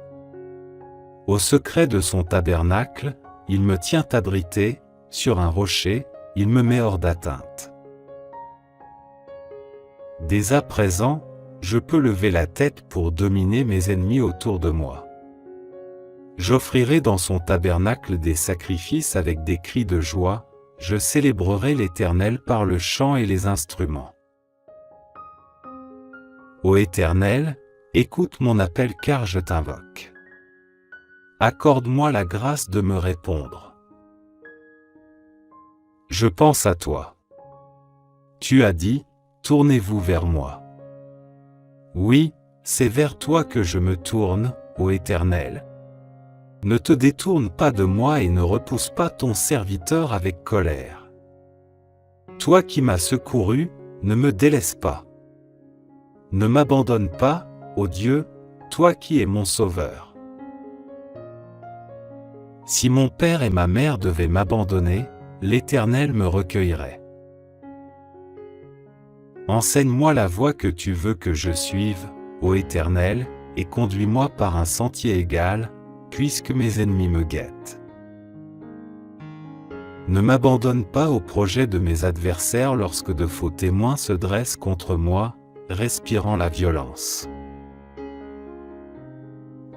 Speaker 1: Au secret de son tabernacle, il me tient abrité, sur un rocher, il me met hors d'atteinte. Dès à présent, je peux lever la tête pour dominer mes ennemis autour de moi. J'offrirai dans son tabernacle des sacrifices avec des cris de joie, je célébrerai l'Éternel par le chant et les instruments. Ô Éternel, écoute mon appel car je t'invoque. Accorde-moi la grâce de me répondre. Je pense à toi. Tu as dit, tournez-vous vers moi. Oui, c'est vers toi que je me tourne, ô Éternel. Ne te détourne pas de moi et ne repousse pas ton serviteur avec colère. Toi qui m'as secouru, ne me délaisse pas. Ne m'abandonne pas, ô Dieu, toi qui es mon sauveur. Si mon père et ma mère devaient m'abandonner, l'Éternel me recueillerait. Enseigne-moi la voie que tu veux que je suive, ô Éternel, et conduis-moi par un sentier égal, puisque mes ennemis me guettent. Ne m'abandonne pas au projet de mes adversaires lorsque de faux témoins se dressent contre moi, respirant la violence.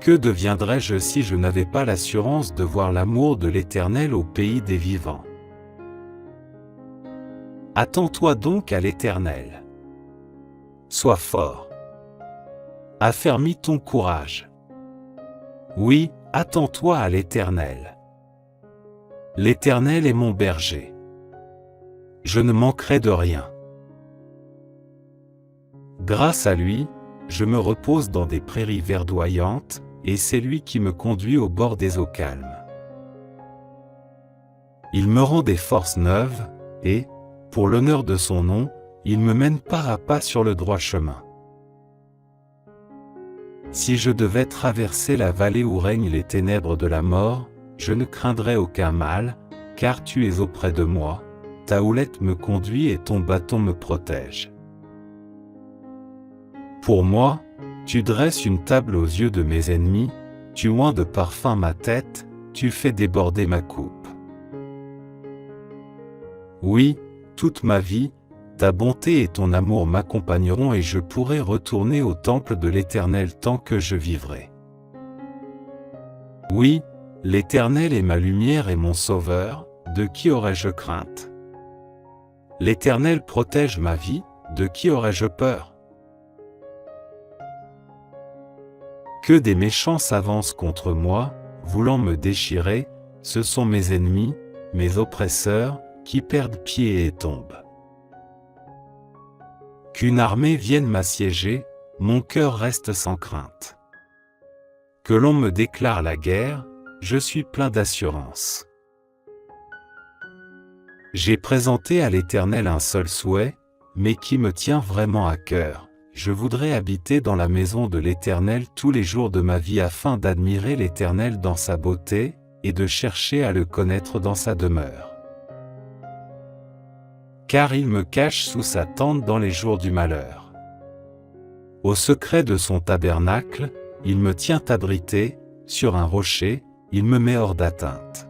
Speaker 1: Que deviendrais-je si je n'avais pas l'assurance de voir l'amour de l'Éternel au pays des vivants? Attends-toi donc à l'Éternel. Sois fort. Affermis ton courage. Oui, attends-toi à l'Éternel. L'Éternel est mon berger. Je ne manquerai de rien. Grâce à lui, je me repose dans des prairies verdoyantes, et c'est lui qui me conduit au bord des eaux calmes. Il me rend des forces neuves, et, pour l'honneur de son nom, il me mène pas à pas sur le droit chemin. Si je devais traverser la vallée où règnent les ténèbres de la mort, je ne craindrais aucun mal, car tu es auprès de moi, ta houlette me conduit et ton bâton me protège. Pour moi, tu dresses une table aux yeux de mes ennemis, tu oins de parfum ma tête, tu fais déborder ma coupe. Oui, toute ma vie, ta bonté et ton amour m'accompagneront et je pourrai retourner au temple de l'Éternel tant que je vivrai. Oui, l'Éternel est ma lumière et mon sauveur, de qui aurais-je crainte? L'Éternel protège ma vie, de qui aurais-je peur? Que des méchants s'avancent contre moi, voulant me déchirer, ce sont mes ennemis, mes oppresseurs, qui perdent pied et tombent. Qu'une armée vienne m'assiéger, mon cœur reste sans crainte. Que l'on me déclare la guerre, je suis plein d'assurance. J'ai présenté à l'Éternel un seul souhait, mais qui me tient vraiment à cœur. Je voudrais habiter dans la maison de l'Éternel tous les jours de ma vie afin d'admirer l'Éternel dans sa beauté, et de chercher à le connaître dans sa demeure. Car il me cache sous sa tente dans les jours du malheur. Au secret de son tabernacle, il me tient abrité, sur un rocher, il me met hors d'atteinte.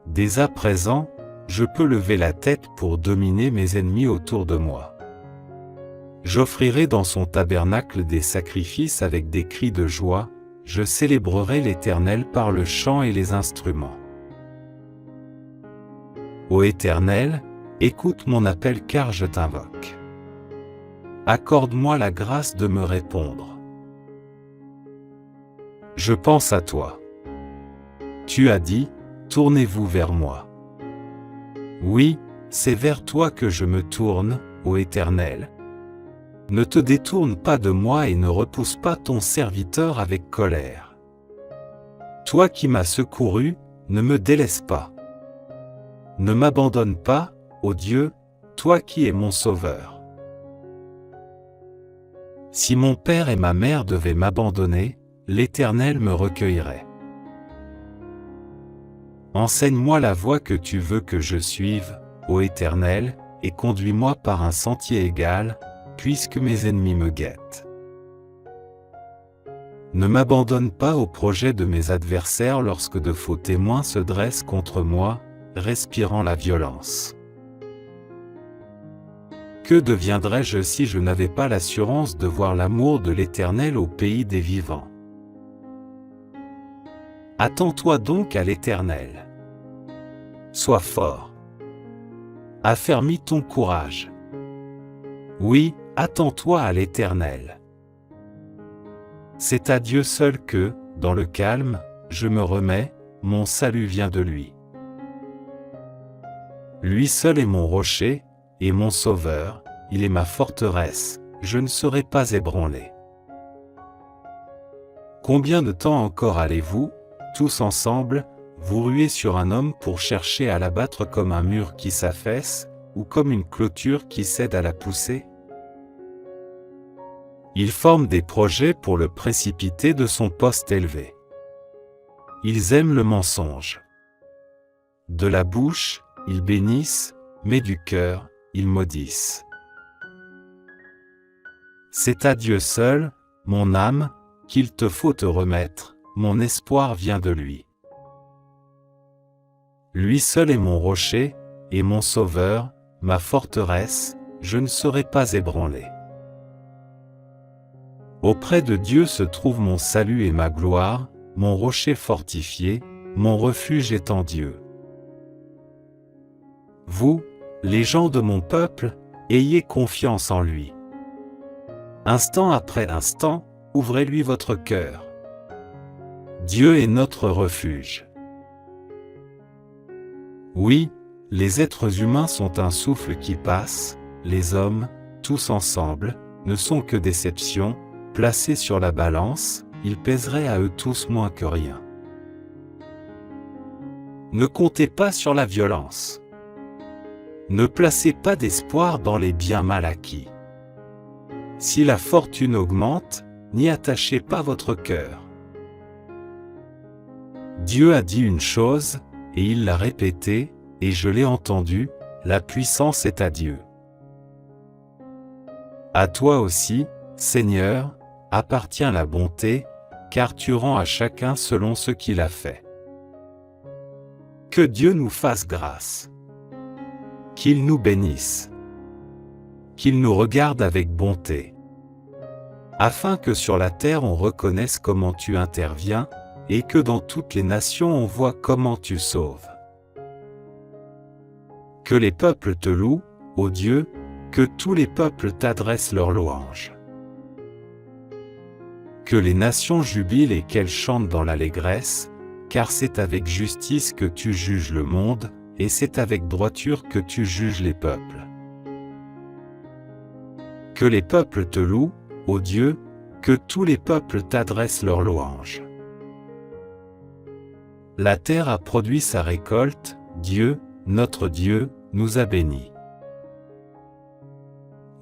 Speaker 1: Dès à présent, je peux lever la tête pour dominer mes ennemis autour de moi. J'offrirai dans son tabernacle des sacrifices avec des cris de joie, je célébrerai l'Éternel par le chant et les instruments. Ô Éternel, écoute mon appel car je t'invoque. Accorde-moi la grâce de me répondre. Je pense à toi. Tu as dit, tournez-vous vers moi. Oui, c'est vers toi que je me tourne, ô Éternel. Ne te détourne pas de moi et ne repousse pas ton serviteur avec colère. Toi qui m'as secouru, ne me délaisse pas. Ne m'abandonne pas, ô Dieu, toi qui es mon sauveur. Si mon père et ma mère devaient m'abandonner, l'Éternel me recueillerait. Enseigne-moi la voie que tu veux que je suive, ô Éternel, et conduis-moi par un sentier égal, puisque mes ennemis me guettent. Ne m'abandonne pas au projet de mes adversaires lorsque de faux témoins se dressent contre moi, respirant la violence. Que deviendrais-je si je n'avais pas l'assurance de voir l'amour de l'Éternel au pays des vivants? Attends-toi donc à l'Éternel. Sois fort. Affermis ton courage. Oui, attends-toi à l'Éternel. C'est à Dieu seul que, dans le calme, je me remets, mon salut vient de lui. Lui seul est mon rocher, et mon sauveur, il est ma forteresse, je ne serai pas ébranlé. Combien de temps encore allez-vous, tous ensemble, vous ruer sur un homme pour chercher à l'abattre comme un mur qui s'affaisse, ou comme une clôture qui cède à la poussée? Ils forment des projets pour le précipiter de son poste élevé. Ils aiment le mensonge. De la bouche, ils bénissent, mais du cœur, ils maudissent. C'est à Dieu seul, mon âme, qu'il te faut te remettre, mon espoir vient de lui. Lui seul est mon rocher, et mon sauveur, ma forteresse, je ne serai pas ébranlé. Auprès de Dieu se trouve mon salut et ma gloire, mon rocher fortifié, mon refuge est en Dieu. Vous, les gens de mon peuple, ayez confiance en lui. Instant après instant, ouvrez-lui votre cœur. Dieu est notre refuge. Oui, les êtres humains sont un souffle qui passe, les hommes, tous ensemble, ne sont que déceptions, placés sur la balance, ils pèseraient à eux tous moins que rien. Ne comptez pas sur la violence. Ne placez pas d'espoir dans les biens mal acquis. Si la fortune augmente, n'y attachez pas votre cœur. Dieu a dit une chose, et il l'a répétée, et je l'ai entendu, la puissance est à Dieu. À toi aussi, Seigneur, appartient la bonté, car tu rends à chacun selon ce qu'il a fait. Que Dieu nous fasse grâce. Qu'il nous bénisse. Qu'il nous regarde avec bonté. Afin que sur la terre on reconnaisse comment tu interviens, et que dans toutes les nations on voit comment tu sauves. Que les peuples te louent, ô Dieu, que tous les peuples t'adressent leurs louanges. Que les nations jubilent et qu'elles chantent dans l'allégresse, car c'est avec justice que tu juges le monde, et c'est avec droiture que tu juges les peuples. Que les peuples te louent, ô Dieu, que tous les peuples t'adressent leurs louanges. La terre a produit sa récolte, Dieu, notre Dieu, nous a bénis.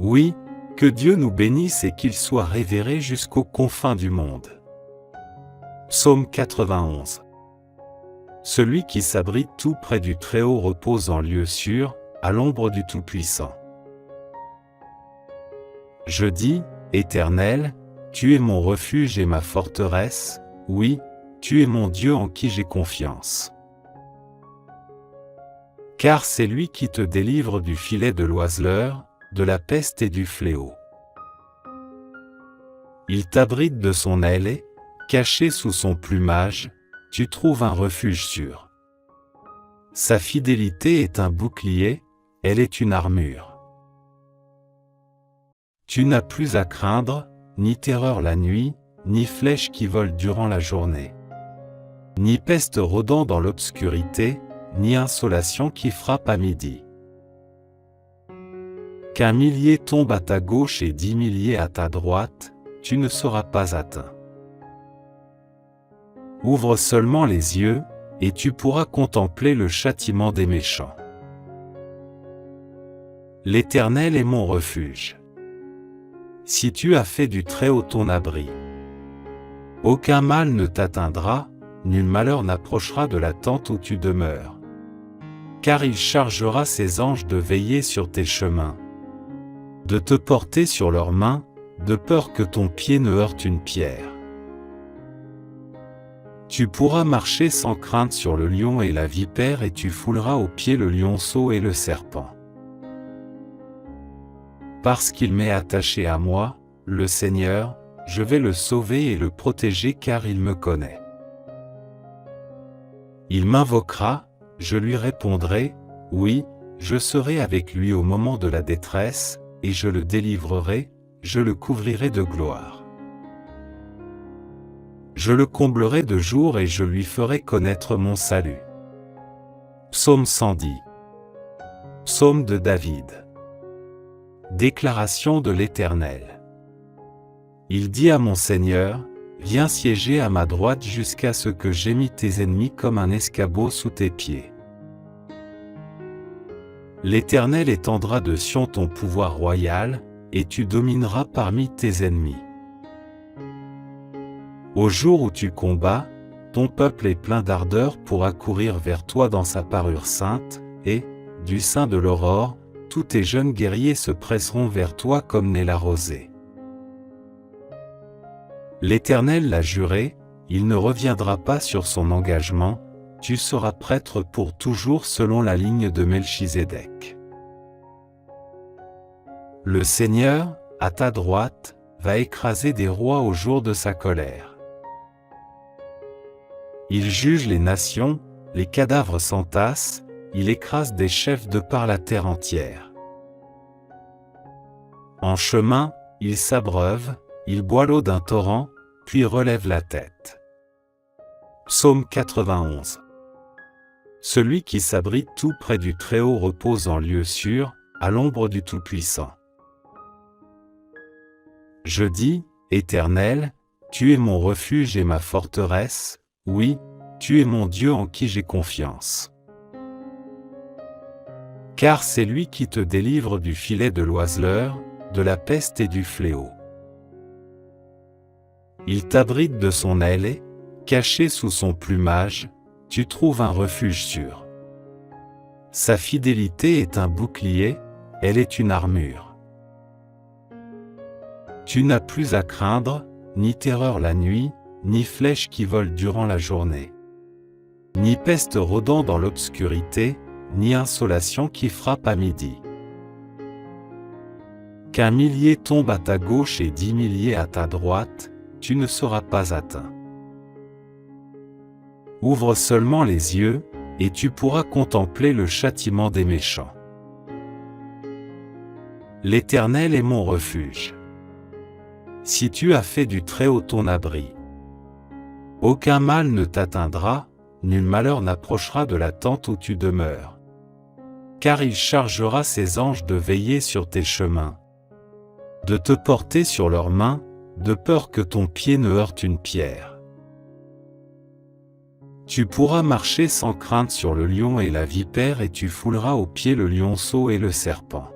Speaker 1: Oui, que Dieu nous bénisse et qu'il soit révéré jusqu'aux confins du monde. Psaume 91. Celui qui s'abrite tout près du Très-Haut repose en lieu sûr, à l'ombre du Tout-Puissant. Je dis, Éternel, tu es mon refuge et ma forteresse, oui, tu es mon Dieu en qui j'ai confiance. Car c'est lui qui te délivre du filet de l'oiseleur, de la peste et du fléau. Il t'abrite de son aile et, caché sous son plumage, tu trouves un refuge sûr. Sa fidélité est un bouclier, elle est une armure. Tu n'as plus à craindre, ni terreur la nuit, ni flèche qui vole durant la journée. Ni peste rôdant dans l'obscurité, ni insolation qui frappe à midi. Qu'un millier tombe à ta gauche et 10 milliers à ta droite, tu ne seras pas atteint. Ouvre seulement les yeux, et tu pourras contempler le châtiment des méchants. L'Éternel est mon refuge. Si tu as fait du Très-Haut ton abri, aucun mal ne t'atteindra, nul malheur n'approchera de la tente où tu demeures. Car il chargera ses anges de veiller sur tes chemins, de te porter sur leurs mains, de peur que ton pied ne heurte une pierre. Tu pourras marcher sans crainte sur le lion et la vipère et tu fouleras aux pieds le lionceau et le serpent. Parce qu'il m'est attaché à moi, le Seigneur, je vais le sauver et le protéger car il me connaît. Il m'invoquera, je lui répondrai, oui, je serai avec lui au moment de la détresse, et je le délivrerai, je le couvrirai de gloire. Je le comblerai de jours et je lui ferai connaître mon salut. Psaume 110. Psaume de David. Déclaration de l'Éternel. Il dit à mon Seigneur, viens siéger à ma droite jusqu'à ce que j'aie mis tes ennemis comme un escabeau sous tes pieds. L'Éternel étendra de Sion ton pouvoir royal, et tu domineras parmi tes ennemis. Au jour où tu combats, ton peuple est plein d'ardeur pour accourir vers toi dans sa parure sainte, et, du sein de l'aurore, tous tes jeunes guerriers se presseront vers toi comme naît la rosée. L'Éternel l'a juré, il ne reviendra pas sur son engagement, tu seras prêtre pour toujours selon la ligne de Melchizedek. Le Seigneur, à ta droite, va écraser des rois au jour de sa colère. Il juge les nations, les cadavres s'entassent, il écrase des chefs de par la terre entière. En chemin, il s'abreuve, il boit l'eau d'un torrent, puis relève la tête. Psaume 91. Celui qui s'abrite tout près du Très-Haut repose en lieu sûr, à l'ombre du Tout-Puissant. Je dis, Éternel, tu es mon refuge et ma forteresse, oui, tu es mon Dieu en qui j'ai confiance. Car c'est lui qui te délivre du filet de l'oiseleur, de la peste et du fléau. Il t'abrite de son aile et, caché sous son plumage, tu trouves un refuge sûr. Sa fidélité est un bouclier, elle est une armure. Tu n'as plus à craindre, ni terreur la nuit, ni flèche qui vole durant la journée. Ni peste rôdant dans l'obscurité, ni insolation qui frappe à midi. Qu'un millier tombe à ta gauche et 10 milliers à ta droite, tu ne seras pas atteint. Ouvre seulement les yeux, et tu pourras contempler le châtiment des méchants. L'Éternel est mon refuge. Si tu as fait du Très-Haut ton abri, aucun mal ne t'atteindra, nul malheur n'approchera de la tente où tu demeures. Car il chargera ses anges de veiller sur tes chemins, de te porter sur leurs mains, de peur que ton pied ne heurte une pierre. Tu pourras marcher sans crainte sur le lion et la vipère et tu fouleras aux pieds le lionceau et le serpent.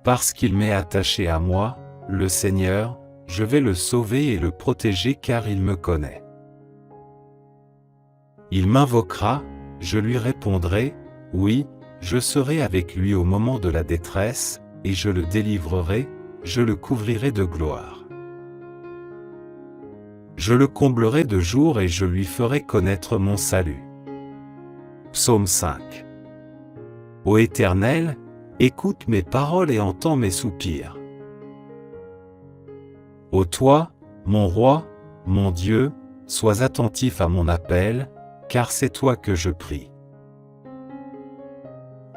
Speaker 1: Parce qu'il m'est attaché à moi, le Seigneur, je vais le sauver et le protéger car il me connaît. Il m'invoquera, je lui répondrai, oui, je serai avec lui au moment de la détresse, et je le délivrerai, je le couvrirai de gloire. Je le comblerai de jours et je lui ferai connaître mon salut. Psaume 5. Ô Éternel, écoute mes paroles et entends mes soupirs. Ô toi, mon roi, mon Dieu, sois attentif à mon appel, car c'est toi que je prie.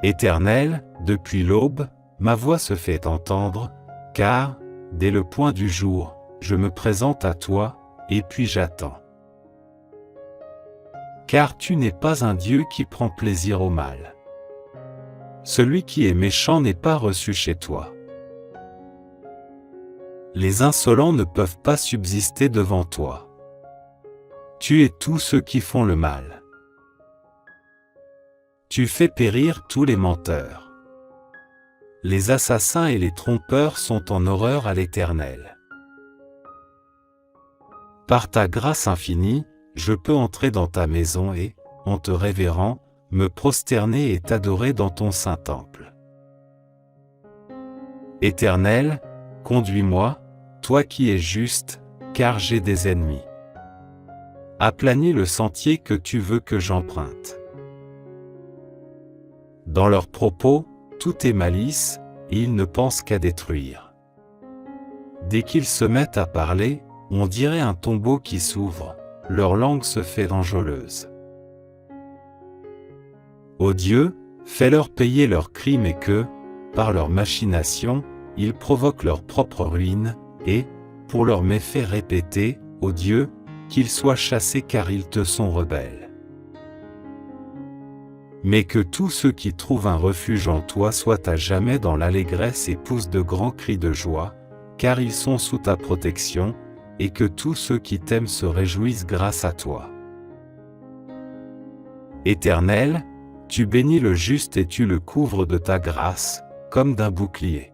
Speaker 1: Éternel, depuis l'aube, ma voix se fait entendre, car, dès le point du jour, je me présente à toi, et puis j'attends. Car tu n'es pas un Dieu qui prend plaisir au mal. Celui qui est méchant n'est pas reçu chez toi. Les insolents ne peuvent pas subsister devant toi. Tu es tous ceux qui font le mal. Tu fais périr tous les menteurs. Les assassins et les trompeurs sont en horreur à l'Éternel. Par ta grâce infinie, je peux entrer dans ta maison et, en te révérant, me prosterner et t'adorer dans ton saint temple. Éternel, conduis-moi, toi qui es juste, car j'ai des ennemis. Aplanis le sentier que tu veux que j'emprunte. Dans leurs propos, tout est malice, et ils ne pensent qu'à détruire. Dès qu'ils se mettent à parler, on dirait un tombeau qui s'ouvre, leur langue se fait enjôleuse. Ô Dieu, fais-leur payer leurs crimes et que, par leurs machinations, ils provoquent leur propre ruine, et, pour leurs méfaits répétés, ô Dieu, qu'ils soient chassés car ils te sont rebelles. Mais que tous ceux qui trouvent un refuge en toi soient à jamais dans l'allégresse et poussent de grands cris de joie, car ils sont sous ta protection, et que tous ceux qui t'aiment se réjouissent grâce à toi. Éternel, tu bénis le juste et tu le couvres de ta grâce, comme d'un bouclier.